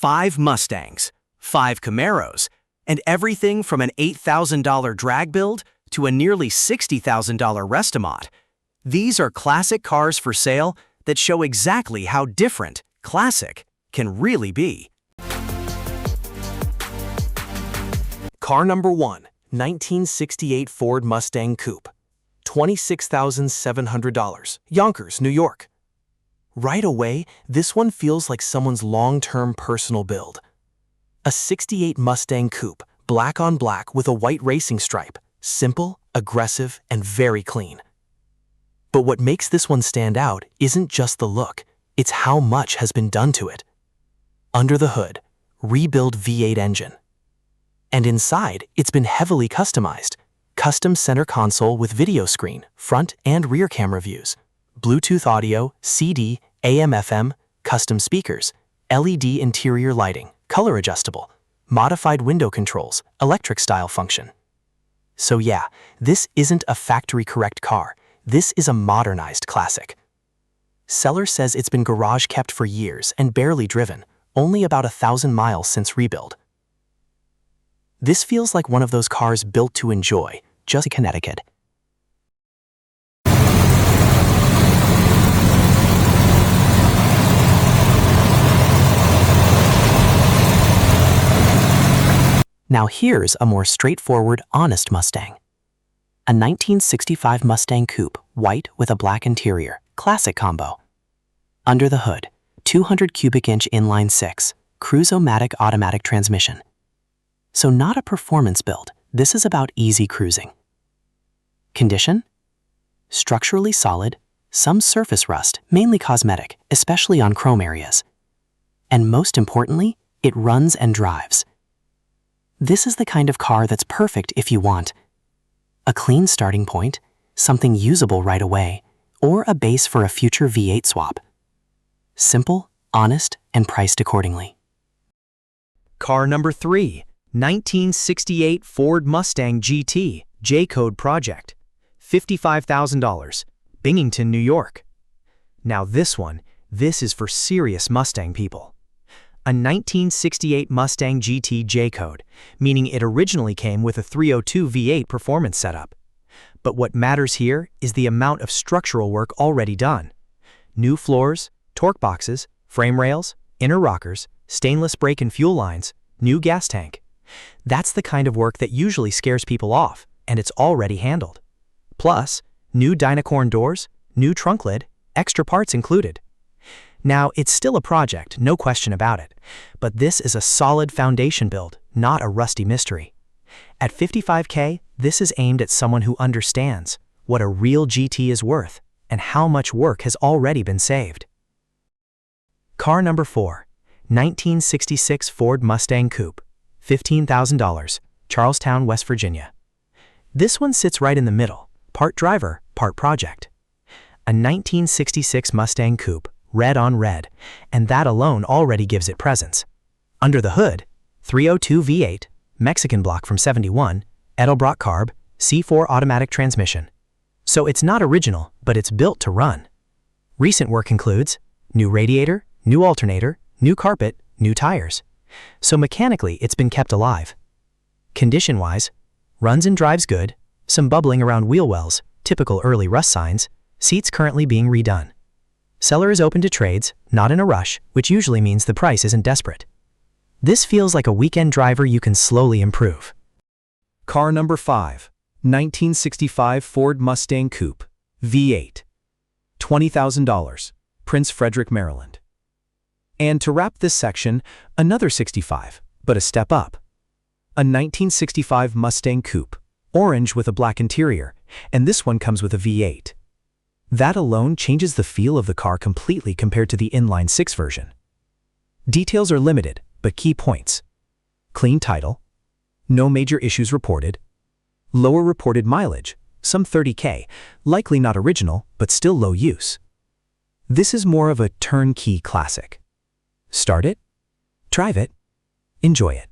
5 Mustangs, 5 Camaros, and everything from an $8,000 drag build to a nearly $60,000 Restomod. These are classic cars for sale that show exactly how different classic can really be. Car number 1, 1968 Ford Mustang Coupe. $26,700, Yonkers, New York. Right away, this one feels like someone's long-term personal build. A 68 Mustang Coupe, black on black with a white racing stripe, simple, aggressive, and very clean. But what makes this one stand out isn't just the look, it's how much has been done to it. Under the hood, rebuild V8 engine. And inside, it's been heavily customized. Custom center console with video screen, front and rear camera views, Bluetooth audio, CD, AM/FM, custom speakers, LED interior lighting, color adjustable, modified window controls, electric style function. So yeah, this isn't a factory correct car, this is a modernized classic. Seller says it's been garage kept for years and barely driven, only about 1,000 miles since rebuild. This feels like one of those cars built to enjoy, just in Connecticut. Now here's a more straightforward, honest Mustang. A 1965 Mustang Coupe, white with a black interior, classic combo. Under the hood, 200 cubic inch inline 6, Cruise-O-Matic automatic transmission. So not a performance build, this is about easy cruising. Condition? Structurally solid, some surface rust, mainly cosmetic, especially on chrome areas. And most importantly, it runs and drives. This is the kind of car that's perfect if you want a clean starting point, something usable right away, or a base for a future V8 swap. Simple, honest, and priced accordingly. Car number 3. 1968 Ford Mustang GT J-Code Project, $55,000, Binghamton, New York. Now this is for serious Mustang people. A 1968 Mustang GT J-Code, meaning it originally came with a 302 V8 performance setup. But what matters here is the amount of structural work already done. New floors, torque boxes, frame rails, inner rockers, stainless brake and fuel lines, new gas tank. That's the kind of work that usually scares people off, and it's already handled. Plus, new Dynacorn doors, new trunk lid, extra parts included. Now, it's still a project, no question about it, but this is a solid foundation build, not a rusty mystery. At $55K, this is aimed at someone who understands what a real GT is worth and how much work has already been saved. Car number 4, 1966 Ford Mustang Coupe. $15,000, Charlestown, West Virginia. This one sits right in the middle, part driver, part project. A 1966 Mustang Coupe, red on red, and that alone already gives it presence. Under the hood, 302 V8, Mexican block from '71, Edelbrock carb, C4 automatic transmission. So it's not original, but it's built to run. Recent work includes new radiator, new alternator, new carpet, new tires. So mechanically, it's been kept alive. Condition-wise, runs and drives good, some bubbling around wheel wells, typical early rust signs, seats currently being redone. Seller is open to trades, not in a rush, which usually means the price isn't desperate. This feels like a weekend driver you can slowly improve. Car number 5, 1965 Ford Mustang Coupe, V8. $20,000, Prince Frederick, Maryland. And to wrap this section, another 65, but a step up. A 1965 Mustang Coupe, orange with a black interior, and this one comes with a V8. That alone changes the feel of the car completely compared to the inline 6 version. Details are limited, but key points. Clean title. No major issues reported. Lower reported mileage, some 30K, likely not original, but still low use. This is more of a turnkey classic. Start it, drive it, enjoy it.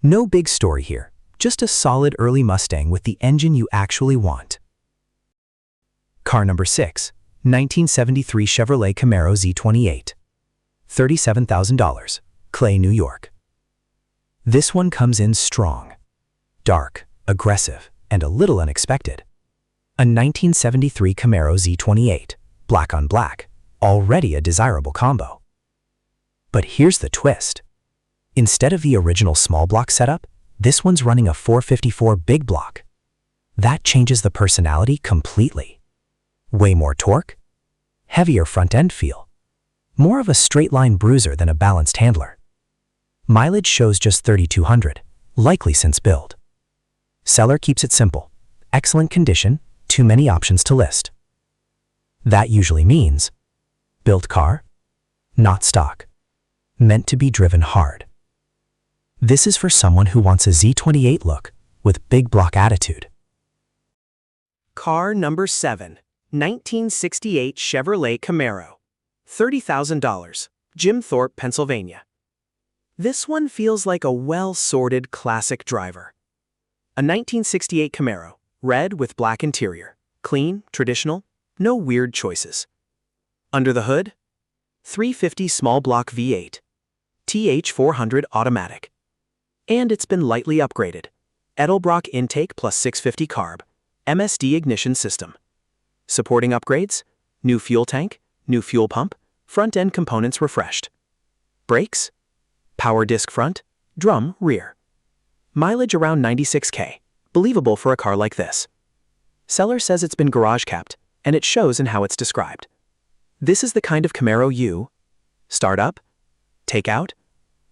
No big story here, just a solid early Mustang with the engine you actually want. Car number 6, 1973 Chevrolet Camaro Z28. $37,000, Clay, New York. This one comes in strong, dark, aggressive, and a little unexpected. A 1973 Camaro Z28, black on black, already a desirable combo. But here's the twist. Instead of the original small block setup, this one's running a 454 big block. That changes the personality completely. Way more torque, heavier front end feel, more of a straight line bruiser than a balanced handler. Mileage shows just 3,200, likely since build. Seller keeps it simple, excellent condition, too many options to list. That usually means built car, not stock, meant to be driven hard. This is for someone who wants a Z28 look with big block attitude. Car number 7, 1968 Chevrolet Camaro. $30,000, Jim Thorpe, Pennsylvania. This one feels like a well-sorted classic driver. A 1968 Camaro, red with black interior, clean, traditional, no weird choices. Under the hood, 350 small block V8, TH400 automatic. And it's been lightly upgraded. Edelbrock intake plus 650 carb, MSD ignition system. Supporting upgrades, new fuel tank, new fuel pump, front-end components refreshed. Brakes, power disc front, drum rear. Mileage around 96K, believable for a car like this. Seller says it's been garage capped, and it shows in how it's described. This is the kind of Camaro you start up, take out,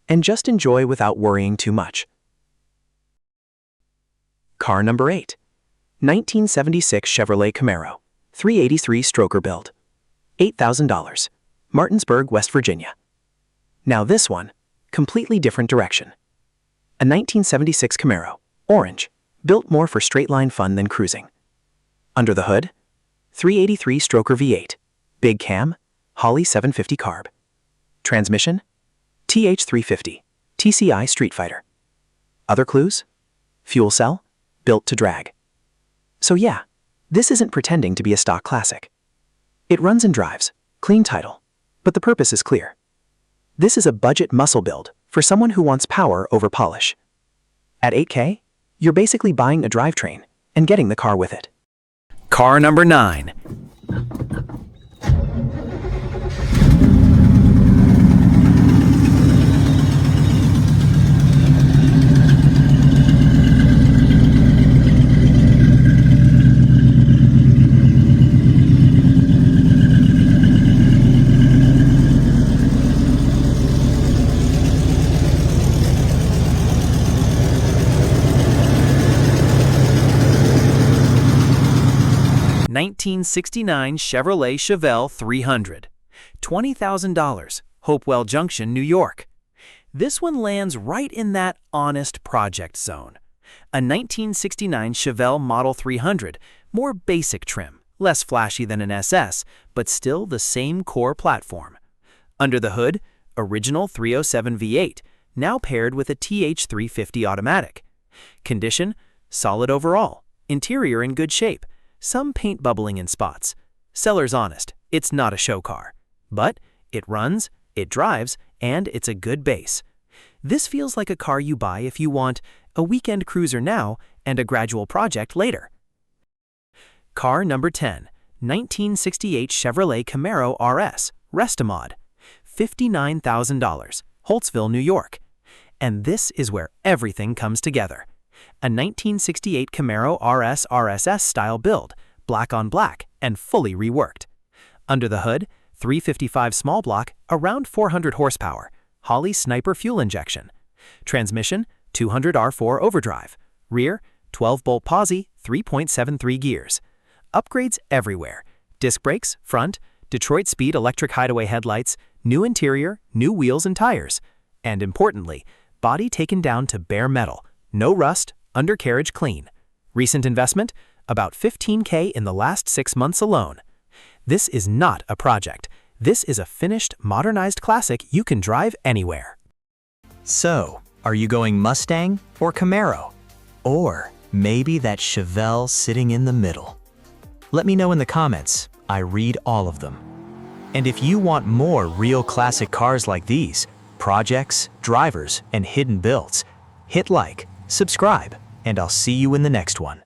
and just enjoy without worrying too much. Car number 8, 1976 Chevrolet Camaro, 383 stroker build. $8,000, Martinsburg, West Virginia. Now this one, completely different direction. A 1976 Camaro, orange, built more for straight-line fun than cruising. Under the hood, 383 stroker V8, big cam, Holley 750 carb. Transmission, TH350, TCI Street Fighter. Other clues? Fuel cell, built to drag. So yeah, this isn't pretending to be a stock classic. It runs and drives, clean title, but the purpose is clear. This is a budget muscle build for someone who wants power over polish. At $8K, you're basically buying a drivetrain and getting the car with it. Car number 9. $1969 Chevrolet Chevelle 300, $20,000, Hopewell Junction, New York. This one lands right in that honest project zone. A 1969 Chevelle Model 300, more basic trim, less flashy than an SS, but still the same core platform. Under the hood, original 307 V8, now paired with a TH350 automatic. Condition, solid overall, interior in good shape. Some paint bubbling in spots. Seller's honest, it's not a show car. But it runs, it drives, and it's a good base. This feels like a car you buy if you want a weekend cruiser now and a gradual project later. Car number 10, 1968 Chevrolet Camaro RS, Restomod, $59,000, Holtzville, New York. And this is where everything comes together. A 1968 Camaro RS RSS style build, black on black, and fully reworked. Under the hood, 355 small block, around 400 horsepower, Holley Sniper fuel injection. Transmission, 200R4 overdrive. Rear, 12-bolt posi, 3.73 gears. Upgrades everywhere. Disc brakes, front, Detroit Speed electric hideaway headlights, new interior, new wheels and tires. And importantly, body taken down to bare metal. No rust, undercarriage clean. Recent investment, about $15K in the last 6 months alone. This is not a project. This is a finished, modernized classic you can drive anywhere. So, are you going Mustang or Camaro? Or maybe that Chevelle sitting in the middle? Let me know in the comments. I read all of them. And if you want more real classic cars like these, projects, drivers, and hidden builds, hit like, subscribe, and I'll see you in the next one.